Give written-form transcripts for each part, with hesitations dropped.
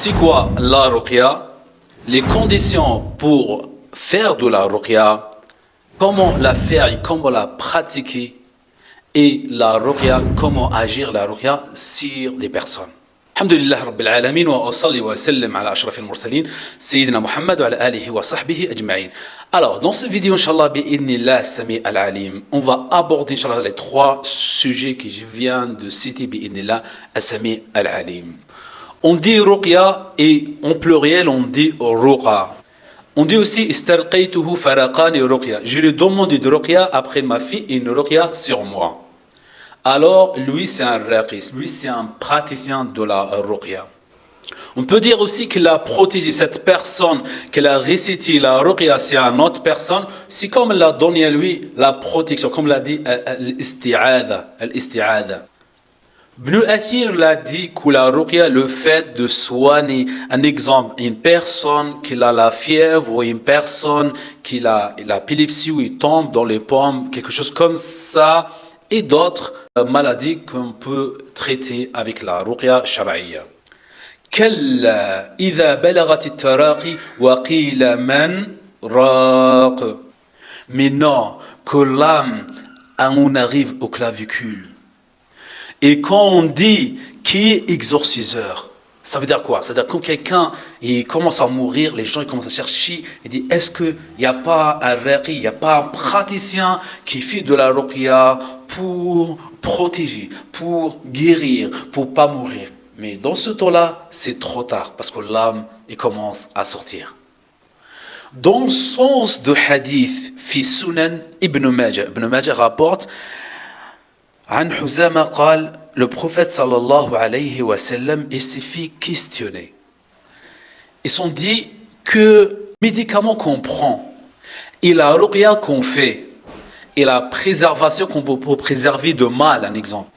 C'est quoi la ruqya? Les conditions pour faire de la ruqya, comment la faire et comment la pratiquer, et la ruqya, comment agir la ruqya sur des personnes. Alhamdulillah Rabbil Alamin wa salli wa sallam ala ashrafil mursalin Sayyidina Muhammad wa ala alihi wa sahbihi ajma'in. Alors, dans cette vidéo, Inch'Allah, bi'idnillah sami al-alim, on va aborder, Inch'Allah, les trois sujets que je viens de citer, bi'idnillah sami al-alim. On dit ruqya et en pluriel, on dit ruqa. On dit aussi istarqaytuhu faraqani ruqya. Je lui demande de ruqya après ma fille une ruqya sur moi. Alors, lui, c'est un raqis, lui, c'est un praticien de la ruqya. On peut dire aussi qu'il a protégé cette personne, qu'il a récité la ruqya sur une autre personne, c'est comme il a donné à lui la protection, comme l'a dit l'isti'adha. Ibn Athir l'a dit que la ruqya, le fait de soigner, un exemple, une personne qui a la fièvre ou une personne qui a l'épilepsie ou il tombe dans les pommes, quelque chose comme ça, et d'autres maladies qu'on peut traiter avec la ruqya shar'iyya. كلا إذا بلغت التراقي وقيل من راق. Maintenant que l'âme, on arrive au clavicule, et quand on dit qui est exorciseur, ça veut dire quoi? Ça veut dire que quand quelqu'un il commence à mourir, les gens ils commencent à chercher, ils disent est-ce qu'il n'y a pas un raqi, il n'y a pas un praticien qui fait de la ruqya pour protéger, pour guérir, pour pas mourir? Mais dans ce temps-là, c'est trop tard parce que l'âme il commence à sortir. Dans le sens de hadith, fi Sunan Ibn Majah rapporte عن حزامة قال, le prophète sallallahu alayhi wa sallam, il s'est fait questionner. Ils ont dit que médicaments qu'on prend et la ruqya qu'on fait et la préservation qu'on peut préserver de mal, un exemple,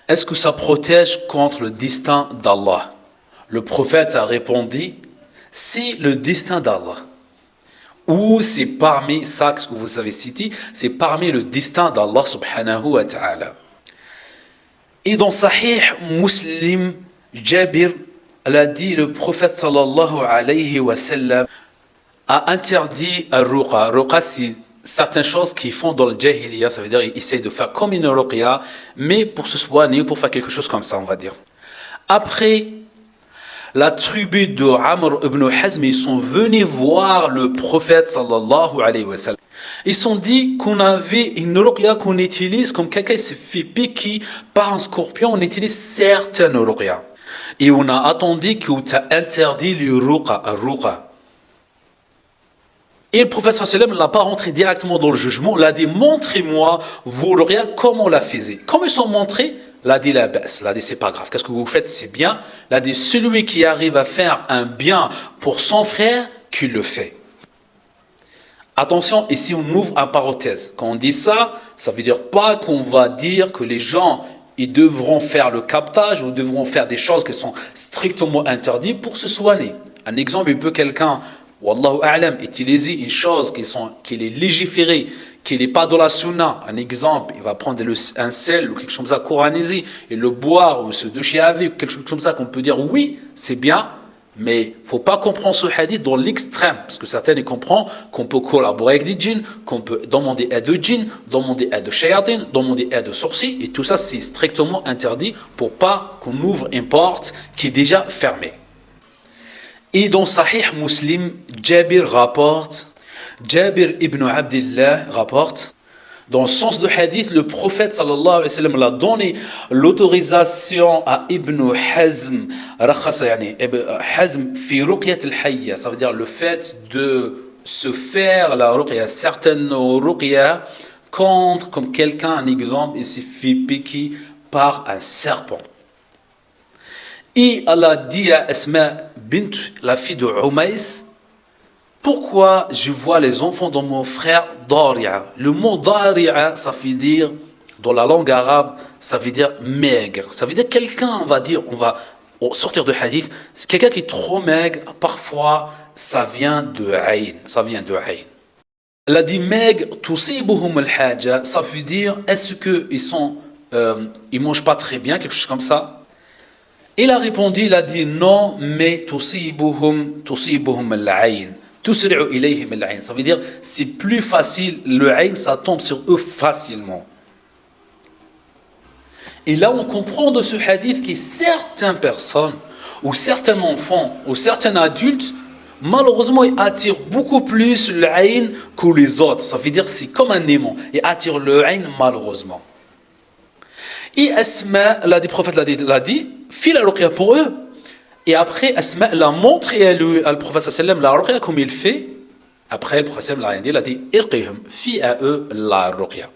est-ce que ça protège contre le destin d'Allah? Le prophète a répondu, c'est le destin d'Allah. Ou c'est parmi ça que vous avez cité, c'est parmi le destin d'Allah subhanahu wa ta'ala. Et dans Sahih Muslim, Jabir a dit, le prophète sallallahu alayhi wa sallam a interdit à ruqa. Ruqa, c'est certaines choses qu'ils font dans le jahiliya, ça veut dire qu'ils essayent de faire comme une ruqya, mais pour se soigner, pour faire quelque chose comme ça, on va dire. Après, la tribu de Amr ibn Hazm, ils sont venus voir le prophète sallallahu alayhi wa sallam. Ils se sont dit qu'on avait une ruqya qu'on utilise comme quelqu'un s'est fait piquer par un scorpion, on utilise certaines ruqya. Et on a attendu qu'on t'a interdit le ruqa. Et le prophète sallallahu alayhi wa sallam n'a pas rentré directement dans le jugement, il a dit montrez-moi vos ruqya, comment on la faisait. Comme ils sont montrés, il a dit la baisse, il a dit c'est pas grave, qu'est-ce que vous faites, c'est bien. Il a dit celui qui arrive à faire un bien pour son frère, qu'il le fait. Attention, ici on ouvre une parenthèse. Quand on dit ça, ça veut dire pas qu'on va dire que les gens ils devront faire le captage ou devront faire des choses qui sont strictement interdites pour se soigner. Un exemple, il peut quelqu'un, wallahu a'lam, utiliser une chose qui est légiférée, qui n'est pas dans la sunna. Un exemple, il va prendre un sel ou quelque chose comme ça, coranisé, et le boire ou se doucher avec, quelque chose comme ça qu'on peut dire oui, c'est bien. Mais il ne faut pas comprendre ce hadith dans l'extrême, parce que certains y comprennent qu'on peut collaborer avec des djinns, qu'on peut demander aide de djinns, demander aide de shayatin, demander aide de sorciers, et tout ça c'est strictement interdit pour pas qu'on ouvre une porte qui est déjà fermée. Et dans Sahih Muslim, Jabir ibn Abdillah rapporte, dans le sens de hadith, le prophète sallallahu alayhi wa sallam a donné l'autorisation à Ibn Hazm, Hazm fi ruqyat al-hayya, ça veut dire le fait de se faire la ruqya, certaines ruqya contre, comme quelqu'un, un exemple, il s'est fait piquer par un serpent. Et Allah dit à Asma bint, la fille de Umays, pourquoi je vois les enfants de mon frère Daria? Le mot Daria, ça veut dire, dans la langue arabe, ça veut dire maigre. Ça veut dire quelqu'un, on va dire, on va sortir de hadith, c'est quelqu'un qui est trop maigre, parfois ça vient de Aïn. Elle a dit maigre, tusibuhum al-haja, ça veut dire, est-ce qu'ils mangent pas très bien, quelque chose comme ça? Il a répondu, il a dit non, mais tusibuhum al-ayn. Tusri'u ilayhim al-ayn. Ça veut dire, c'est plus facile, le ayn, ça tombe sur eux facilement. Et là, on comprend de ce hadith que certaines personnes, ou certains enfants, ou certains adultes, malheureusement, ils attirent beaucoup plus le ayn que les autres. Ça veut dire, c'est comme un aimant. Ils attirent le ayn malheureusement. Et Asma, le prophète l'a dit, fit la ruqya pour eux. Et après, Asma l'a montré à le prophète sallam la ruqya comme il fait. Après, le prophète l'a rien dit, il a dit, irqihum, fit à eux la ruqya.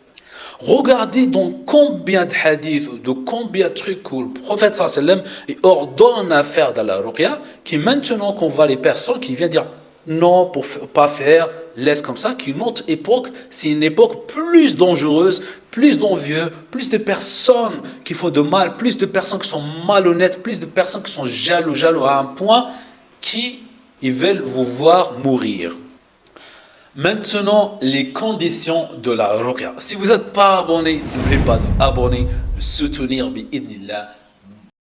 Regardez dans combien de hadiths, de combien de trucs où le prophète sallam ordonne à faire de la ruqya, qui maintenant qu'on voit les personnes qui viennent dire non, pour pas faire, laisse comme ça, qu'une autre époque, c'est une époque plus dangereuse, plus d'envieux, plus de personnes qui font de mal, plus de personnes qui sont malhonnêtes, plus de personnes qui sont jaloux à un point qui ils veulent vous voir mourir. Maintenant, les conditions de la ruqya. Si vous n'êtes pas abonné, n'oubliez pas d'abonner, de soutenir bi'idnillah.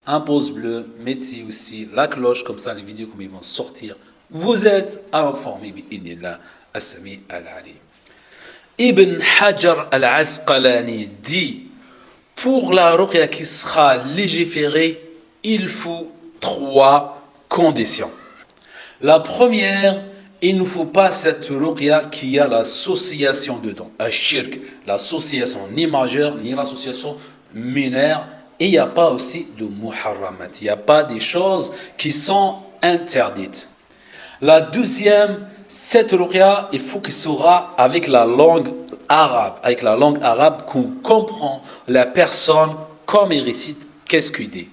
Un pouce bleu, mettez aussi la cloche, comme ça les vidéos comme ils vont sortir. Vous êtes informés bi'idnillah. As-Sami al-Alim. Ibn Hajar al-Asqalani dit, pour la ruqya qui sera légiférée, il faut 3 conditions. La première, il ne faut pas cette ruqya qui a l'association dedans, al-shirk, l'association ni majeure ni l'association mineure, et il n'y a pas aussi de muharramat, il n'y a pas des choses qui sont interdites. La deuxième, cette ruqya, il faut qu'il sera avec la langue arabe qu'on comprend la personne comme il récite, qu'est-ce qu'il dit.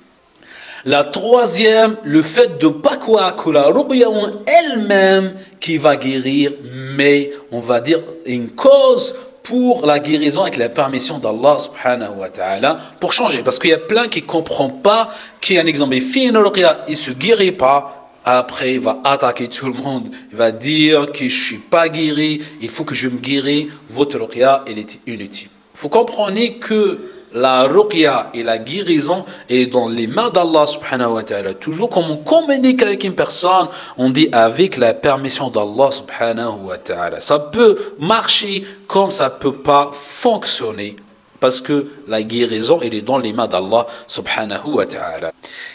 La troisième, le fait de ne pas croire que la ruqya en elle-même qui va guérir, mais on va dire une cause pour la guérison avec la permission d'Allah subhanahu wa ta'ala pour changer. Parce qu'il y a plein qui ne comprennent pas qu'il y a un exemple, il fait une ruqya, il ne se guérit pas. Après, il va attaquer tout le monde. Il va dire que je ne suis pas guéri. Il faut que je me guérisse. Votre ruqya, elle est inutile. Il faut comprendre que la ruqya et la guérison est dans les mains d'Allah subhanahu wa ta'ala. Toujours comme on communique avec une personne, on dit avec la permission d'Allah subhanahu wa ta'ala. Ça peut marcher comme ça ne peut pas fonctionner. Parce que la guérison, elle est dans les mains d'Allah subhanahu wa ta'ala.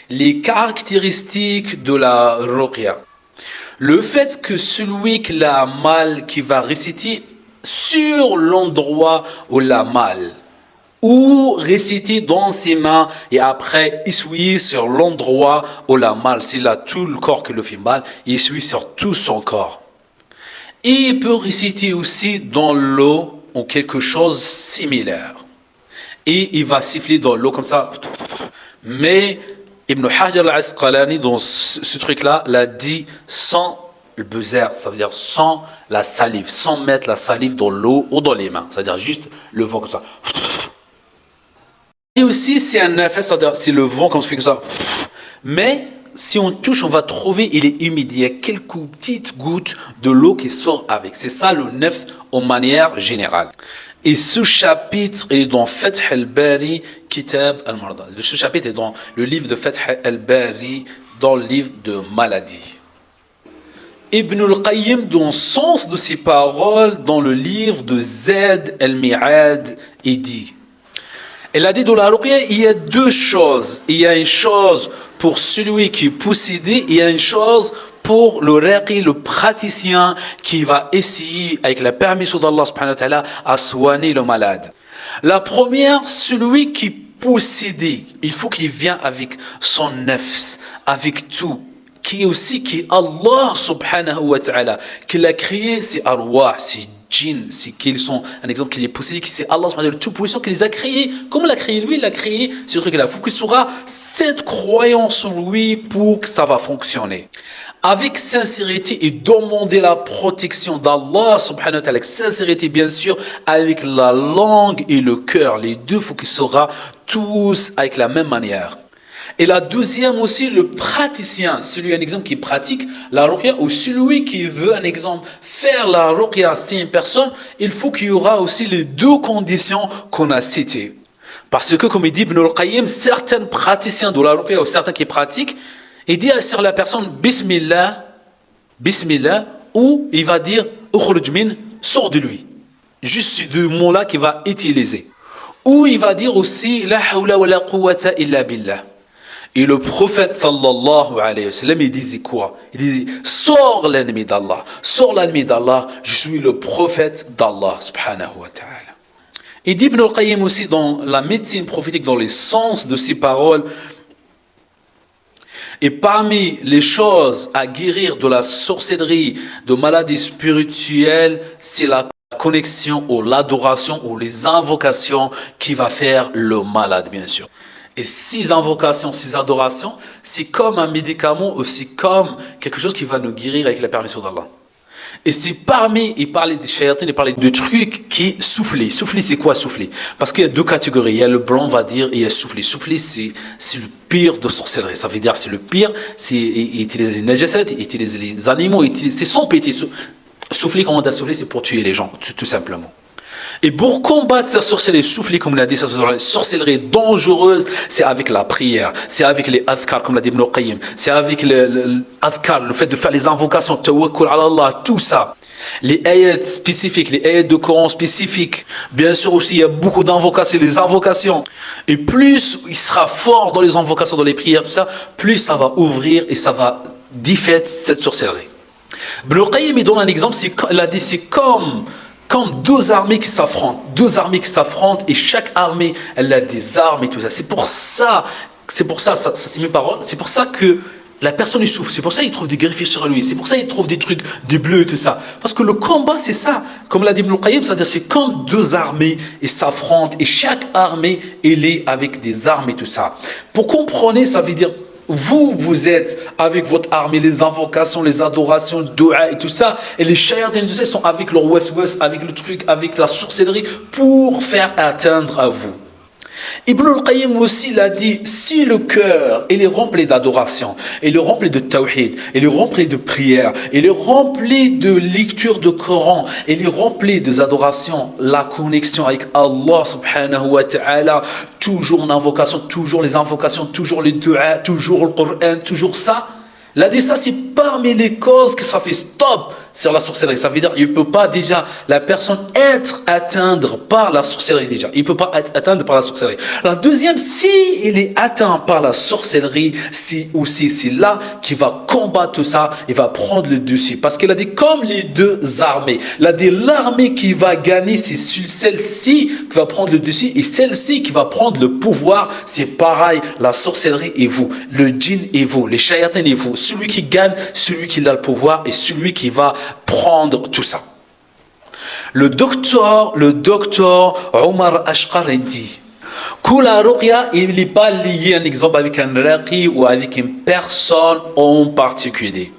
Les caractéristiques de la ruqya. Le fait que celui qui a mal, qui va réciter sur l'endroit où il a mal, ou réciter dans ses mains et après essuyer sur l'endroit où il a mal. S'il a tout le corps qui le fait mal, il essuie sur tout son corps. Et il peut réciter aussi dans l'eau ou quelque chose de similaire. Et il va siffler dans l'eau comme ça. Mais Ibn Hajar al-Asqalani, dans ce truc-là, l'a dit sans le buzzer, ça veut dire sans la salive, sans mettre la salive dans l'eau ou dans les mains. C'est-à-dire juste le vent comme ça. Et aussi, c'est un effet, c'est-à-dire c'est le vent comme ça fait comme ça. Mais si on touche, on va trouver, il est humide. Il y a quelques petites gouttes de l'eau qui sort avec. C'est ça le nef en manière générale. Et ce chapitre est dans Fath al-Bari, Kitab al-Marda. Ce chapitre est dans le livre de Fath al-Bari, dans le livre de maladie. Ibn al-Qayyim, dans le sens de ses paroles, dans le livre de Zad al-Mi'ad, il dit, elle a dit dans la ruqya, il y a 2 choses. Il y a une chose pour celui qui est possédé, il y a une chose pour le raqi, le praticien qui va essayer, avec la permission d'Allah subhanahu wa ta'ala, à soigner le malade. La première, celui qui est possédé, il faut qu'il vienne avec son nafs, avec tout. Qui est aussi, qui est Allah subhanahu wa ta'ala, qui l'a créé, c'est arwah, c'est djinn, c'est qu'ils sont, un exemple qu'il est possédé, c'est Allah subhanahu wa ta'ala, tout puissant qui les a créés. Comment il a créé lui? Il a créé ce truc-là. Il faut qu'il soit cette croyance en lui pour que ça va fonctionner. Avec sincérité et demander la protection d'Allah subhanahu wa ta'ala, avec sincérité bien sûr, avec la langue et le cœur. Les deux, il faut qu'ils soient tous avec la même manière. Et la deuxième aussi, le praticien, celui, un exemple qui pratique la ruqya, ou celui qui veut, un exemple, faire la ruqya à une personne, il faut qu'il y aura aussi les 2 conditions qu'on a citées. Parce que, comme il dit Ibn al-Qayyim, certains praticiens de la ruqya ou certains qui pratiquent, il dit sur la personne Bismillah, Bismillah, ou il va dire Ukhruj min, sors de lui. Juste deux mots-là qu'il va utiliser. Ou il va dire aussi La hawla wa la quwwata illa billah. Et le prophète sallallahu alayhi wa sallam, il disait quoi? Il disait sors l'ennemi d'Allah, sors l'ennemi d'Allah, je suis le prophète d'Allah subhanahu wa ta'ala. Il dit Ibn al-Qayyim aussi dans la médecine prophétique, dans les sens de ces paroles, et parmi les choses à guérir de la sorcellerie, de maladies spirituelles, c'est la connexion ou l'adoration ou les invocations qui va faire le malade, bien sûr. Et ces invocations, ces adorations, c'est comme un médicament ou c'est comme quelque chose qui va nous guérir avec la permission d'Allah. Et c'est parmi, il parlait des shayatins, il parlait de trucs qui souffler. Souffler, c'est quoi souffler? Parce qu'il y a deux catégories. Il y a le blanc, on va dire, et il y a souffler. Souffler, c'est le pire de sorcellerie. Ça veut dire c'est le pire. Il utilise les najasat, il utilise les animaux, c'est son pété. Souffler, comment on dit souffler, c'est pour tuer les gens, tout simplement. Et pour combattre cette sorcellerie soufflée, comme l'a dit, cette sorcellerie dangereuse, c'est avec la prière, c'est avec les adhkar, comme l'a dit Ibn al-Qayyim, c'est avec le adhkar, le fait de faire les invocations, tawakkul ala Allah, tout ça. Les ayats spécifiques, les ayats de Coran spécifiques. Bien sûr aussi, il y a beaucoup d'invocations, les invocations. Et plus il sera fort dans les invocations, dans les prières, tout ça, plus ça va ouvrir et ça va défaire cette sorcellerie. Ibn al-Qayyim, il donne un exemple, il a dit, c'est comme deux armées qui s'affrontent. Deux armées qui s'affrontent et chaque armée, elle a des armes et tout ça. C'est pour ça, ça c'est mes paroles, c'est pour ça que la personne il souffre. C'est pour ça qu'il trouve des greffes sur lui. C'est pour ça qu'il trouve des trucs, des bleus et tout ça. Parce que le combat, c'est ça. Comme l'a dit Ibn al-Qayyim, c'est-à-dire c'est comme deux armées et s'affrontent et chaque armée, elle est avec des armes et tout ça. Pour comprendre, ça veut dire vous êtes avec votre armée, les invocations, les adorations, le dua et tout ça. Et les shayatins, tout ça, sont avec leur west, avec le truc, avec la sorcellerie pour faire atteindre à vous. Ibn al-Qayyim aussi l'a dit, si le cœur il est rempli d'adoration, il est rempli de tawhid, il est rempli de prière, il est rempli de lecture de Coran, il est rempli des adorations, la connexion avec Allah subhanahu wa ta'ala, toujours l'invocation, toujours les invocations, toujours les du'a, toujours le Coran, toujours ça. Il a dit ça, c'est parmi les causes que ça fait stop sur la sorcellerie. Ça veut dire qu'il ne peut pas déjà la personne être atteinte par la sorcellerie déjà. Il ne peut pas être atteint par la sorcellerie. La deuxième, si il est atteint par la sorcellerie, c'est là qu'il va combattre tout ça, il va prendre le dessus. Parce qu'il a dit comme les deux armées. Il a dit l'armée qui va gagner, c'est celle-ci qui va prendre le dessus et celle-ci qui va prendre le pouvoir. C'est pareil, la sorcellerie et vous, le djinn et vous, les shayatins et vous. Celui qui gagne, celui qui a le pouvoir et celui qui va prendre tout ça. Le docteur Omar Ashqar dit que la ruqya, il n'est pas lié un exemple avec un raqi ou avec une personne en particulier.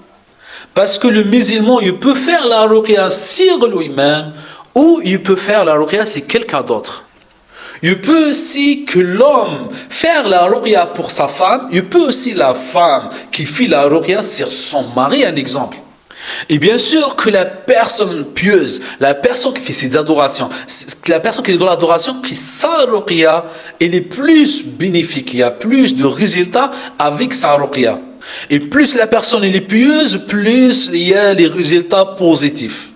Parce que le musulman, il peut faire la ruqya sur lui-même ou il peut faire la ruqya sur quelqu'un d'autre. Il peut aussi que l'homme faire la ruqya pour sa femme, il peut aussi la femme qui fait la ruqya sur son mari, un exemple. Et bien sûr que la personne pieuse, la personne qui fait ses adorations, la personne qui est dans l'adoration, qui sa ruqya, elle est plus bénéfique, il y a plus de résultats avec sa ruqya. Et plus la personne elle est pieuse, plus il y a les résultats positifs.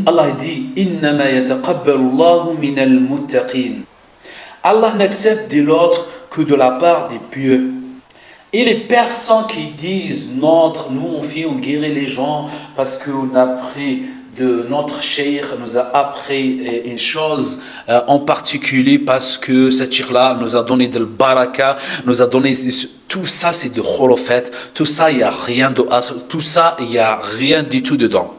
Allah dit innama yataqabbalu Allahu minal muttaqin. Allah n'accepte de l'autre que de la part des pieux. Et les personnes qui disent nous on guérit les gens parce qu'on a pris de notre cheikh, nous a appris une chose en particulier parce que cette cheikh-là nous a donné de baraka, nous a donné tout ça, c'est de khurafat, tout ça il y a rien de asl, tout ça il y a rien du tout dedans.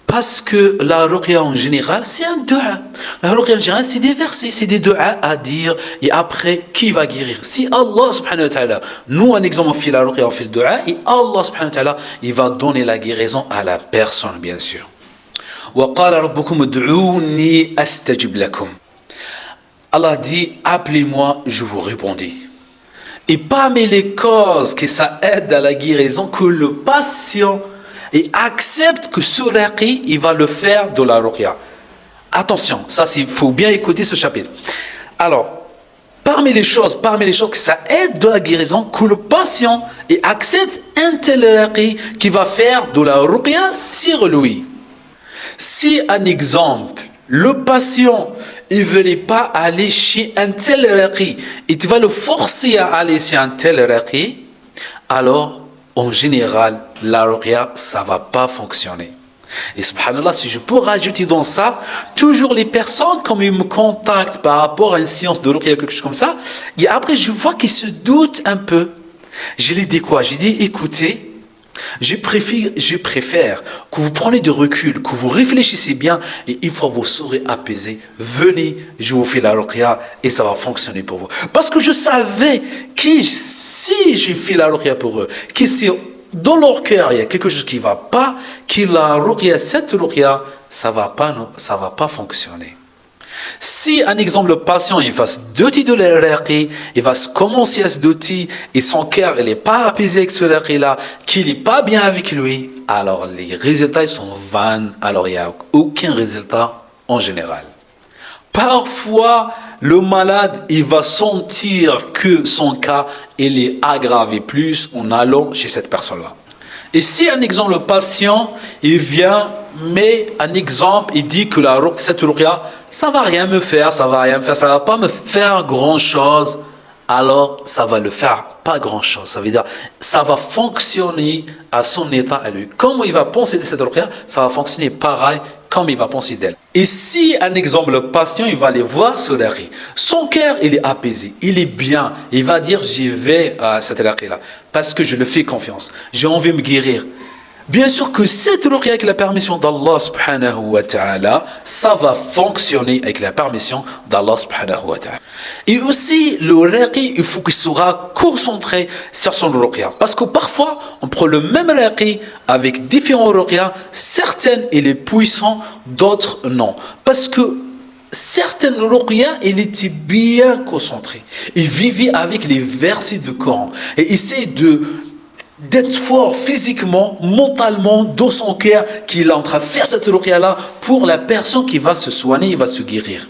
Parce que la ruqya en général, c'est un dua. La ruqya en général, c'est des versets, c'est des duas à dire. Et après, qui va guérir? Si Allah subhanahu wa ta'ala, nous un exemple, on fait la ruqya, on fait le dua, et Allah subhanahu wa ta'ala, il va donner la guérison à la personne, bien sûr. وَقَالَ رَبُّكُمُ ادْعُونِي أَسْتَجِبْ لَكُمْ. Allah dit, appelez-moi, je vous répondrai. Et parmi les causes que ça aide à la guérison, que le patient et accepte que ce raqi, il va le faire de la ruqya. Attention, ça il faut bien écouter ce chapitre. Alors, parmi les choses que ça aide de la guérison, que le patient accepte un tel raqi qui va faire de la ruqya sur lui. Si, un exemple, le patient il ne voulait pas aller chez un tel raqi et tu vas le forcer à aller chez un tel raqi, alors en général la ruqya ça va pas fonctionner. Et subhanallah, si je peux rajouter dans ça, toujours les personnes quand ils me contactent par rapport à une séance de ruqya quelque chose comme ça, et après je vois qu'ils se doutent un peu. Je leur dis quoi? J'ai dit écoutez, je préfère que vous preniez du recul, que vous réfléchissez bien et une fois vous serez apaisé, venez, je vous fais la ruqya et ça va fonctionner pour vous. Parce que je savais que si j'ai fait la ruqya pour eux, que si dans leur cœur il y a quelque chose qui ne va pas, que la ruqya, cette ruqya, ça va pas fonctionner. Si, un exemple, le patient il fasse 2 types de raqi, il va commencer à se douter et son cœur il n'est pas apaisé avec ce raqi-là, qu'il n'est pas bien avec lui, alors les résultats ils sont vains, alors il n'y a aucun résultat en général. Parfois, le malade il va sentir que son cas il est aggravé plus en allant chez cette personne-là. Et si, un exemple, le patient, il vient, mais un exemple, il dit que cette ruqya, ça va rien me faire, ça va pas me faire grand-chose, alors ça va le faire pas grand-chose. Ça veut dire, ça va fonctionner à son état à lui. Comme il va penser de cette ruqya, ça va fonctionner pareil comme il va penser d'elle. Et si, un exemple, le patient, il va aller voir ce raqi, son cœur, il est apaisé, il est bien, il va dire, j'y vais à cette raqi-là, parce que je le fais confiance, j'ai envie de me guérir. Bien sûr que cette ruqya avec la permission d'Allah subhanahu wa ta'ala, ça va fonctionner avec la permission d'Allah subhanahu wa ta'ala. Et aussi, le raqi, il faut qu'il soit concentré sur son ruqya. Parce que parfois, on prend le même raqi avec différents ruqya, certaines il est puissant, d'autres non. Parce que certaines ruqya, il était bien concentré. Il vivait avec les versets du Coran. Et essaie d'être fort physiquement, mentalement, dans son cœur, qu'il est en train de faire cette ruqya-là pour la personne qui va se soigner, il va se guérir.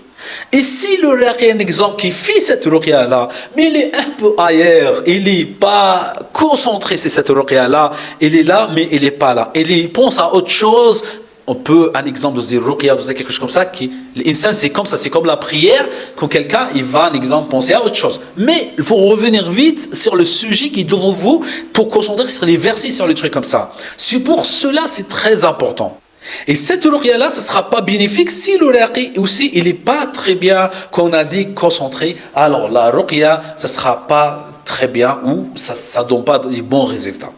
Et si le raqi est un exemple qui fait cette ruqya-là, mais il est un peu ailleurs, il n'est pas concentré sur cette ruqya-là, il est là, mais il n'est pas là. Il pense à autre chose. On peut, un exemple de dire ruqya, de quelque chose comme ça, l'insan c'est comme ça, c'est comme la prière, quand quelqu'un, il va, un exemple, penser à autre chose. Mais il faut revenir vite sur le sujet qui est devant vous pour concentrer sur les versets, sur les trucs comme ça. C'est pour cela, c'est très important. Et cette ruqya-là, ce ne sera pas bénéfique si le raqi aussi, il n'est pas très bien, qu'on a dit, concentré. Alors la ruqya, ce ne sera pas très bien ou ça ne donne pas de bons résultats.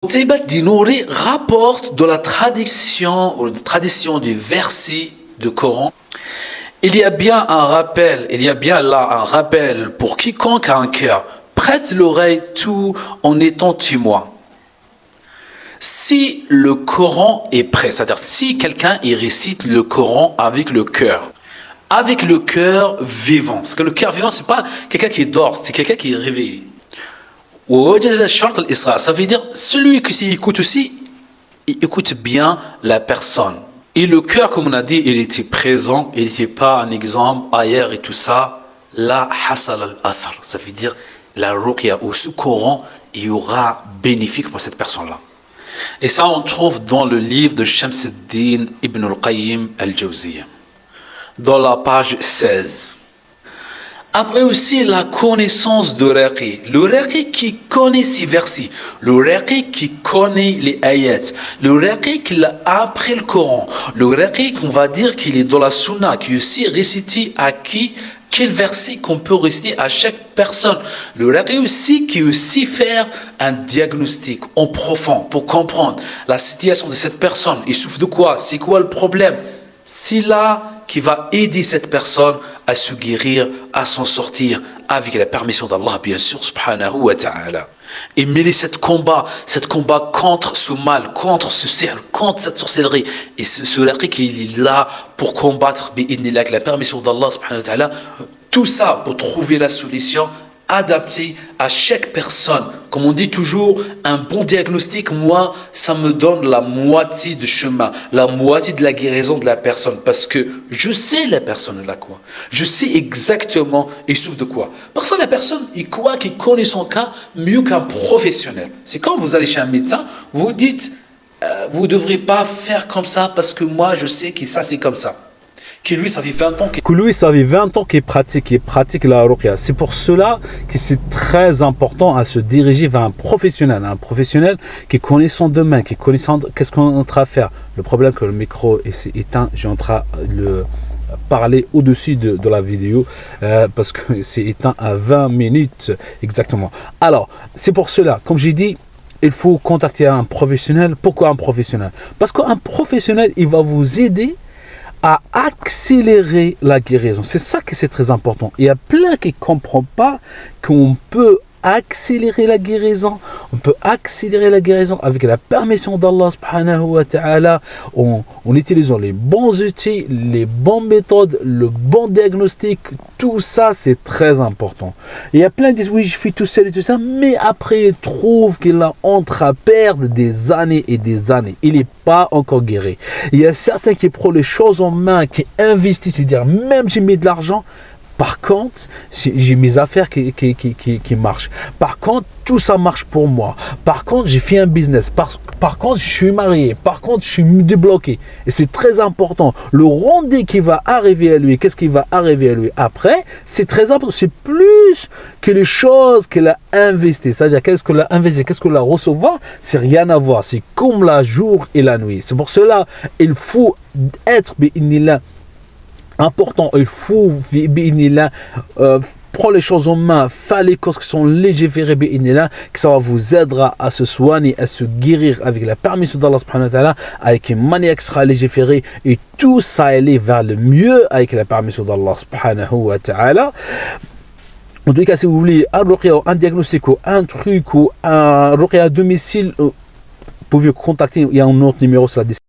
Qutayba Dinouri rapporte de la tradition du verset du Coran. Il y a bien là un rappel pour quiconque a un cœur. Prête l'oreille tout en étant témoin. Si le Coran est prêt, c'est-à-dire si quelqu'un il récite le Coran avec le cœur vivant, parce que le cœur vivant c'est pas quelqu'un qui dort, c'est quelqu'un qui est réveillé. Ça veut dire celui qui écoute aussi, il écoute bien la personne. Et le cœur, comme on a dit, il était présent, il n'était pas un exemple ailleurs et tout ça. La hasal al-athar, ça veut dire la ruqya ou ce Coran, il y aura bénéfique pour cette personne-là. Et ça, on trouve dans le livre de Shamsuddin Ibn al-Qayyim al-Jawziyya, dans la page 16. Après aussi la connaissance de raqi. Le raqi qui connaît ces versets, le raqi qui connaît les ayats, le raqi qui a appris le Coran, le raqi qu'on va dire qu'il est dans la sunna, qui est aussi récité à quel verset qu'on peut réciter à chaque personne. Le raqi aussi qui aussi faire un diagnostic en profond pour comprendre la situation de cette personne. Il souffre de quoi? C'est quoi le problème? C'est là qui va aider cette personne à se guérir, à s'en sortir avec la permission d'Allah, bien sûr, subhanahu wa ta'ala. Et mêler cette combat contre ce mal, contre ce sihr, contre cette sorcellerie. Et ce raqi qui est là pour combattre, avec la permission d'Allah, subhanahu wa ta'ala. Tout ça pour trouver la solution adapté à chaque personne. Comme on dit toujours, un bon diagnostic, moi, ça me donne la moitié du chemin, la moitié de la guérison de la personne. Parce que je sais la personne elle a quoi. Je sais exactement il souffre de quoi. Parfois, la personne, il croit qu'il connaît son cas mieux qu'un professionnel. C'est quand vous allez chez un médecin, vous dites, vous ne devrez pas faire comme ça parce que moi, je sais que ça, c'est comme ça. Que lui, ça fait 20 ans qu'il pratique la ruqya. C'est pour cela que c'est très important à se diriger vers un professionnel qui connaît son domaine, qui connaît qu'est-ce qu'on est en train de faire. Le problème que le micro est éteint, j'ai en train de parler au-dessus de la vidéo parce que c'est éteint à 20 minutes exactement. Alors, c'est pour cela, comme j'ai dit, il faut contacter un professionnel. Pourquoi un professionnel? Parce qu'un professionnel, il va vous aider à accélérer la guérison. C'est ça que c'est très important. Il y a plein qui ne comprennent pas qu'on peut accélérer la guérison. On peut accélérer la guérison avec la permission d'Allah subhanahu wa ta'ala en utilisant les bons outils, les bonnes méthodes, le bon diagnostic. Tout ça, c'est très important. Il y a plein qui disent oui, je fais tout seul et tout ça, mais après, ils trouvent qu'il a entre à perdre des années et des années. Il n'est pas encore guéri. Il y a certains qui prennent les choses en main, qui investissent, c'est-à-dire même j'ai mis de l'argent. Par contre, j'ai mes affaires qui marchent. Par contre, tout ça marche pour moi. Par contre, j'ai fait un business. Par contre, je suis marié. Par contre, je suis débloqué. Et c'est très important. Le rendu qui va arriver à lui, qu'est-ce qui va arriver à lui après, c'est très important. C'est plus que les choses qu'il a investées. C'est-à-dire, qu'est-ce qu'il a investi, qu'est-ce qu'il a recevoir, c'est rien à voir. C'est comme la jour et la nuit. C'est pour cela, il faut être important, il faut prendre les choses en main, faire les causes qui sont légiférées, que ça vous aidera à se soigner, à se guérir avec la permission d'Allah subhanahu wa ta'ala, avec une manière qui sera légiférée, et tout ça aller vers le mieux avec la permission d'Allah subhanahu wa ta'ala. En tout cas, si vous voulez un ruqya, un diagnostic, ou un truc, ou un ruqya à domicile, vous pouvez contacter, il y a un autre numéro sur la description.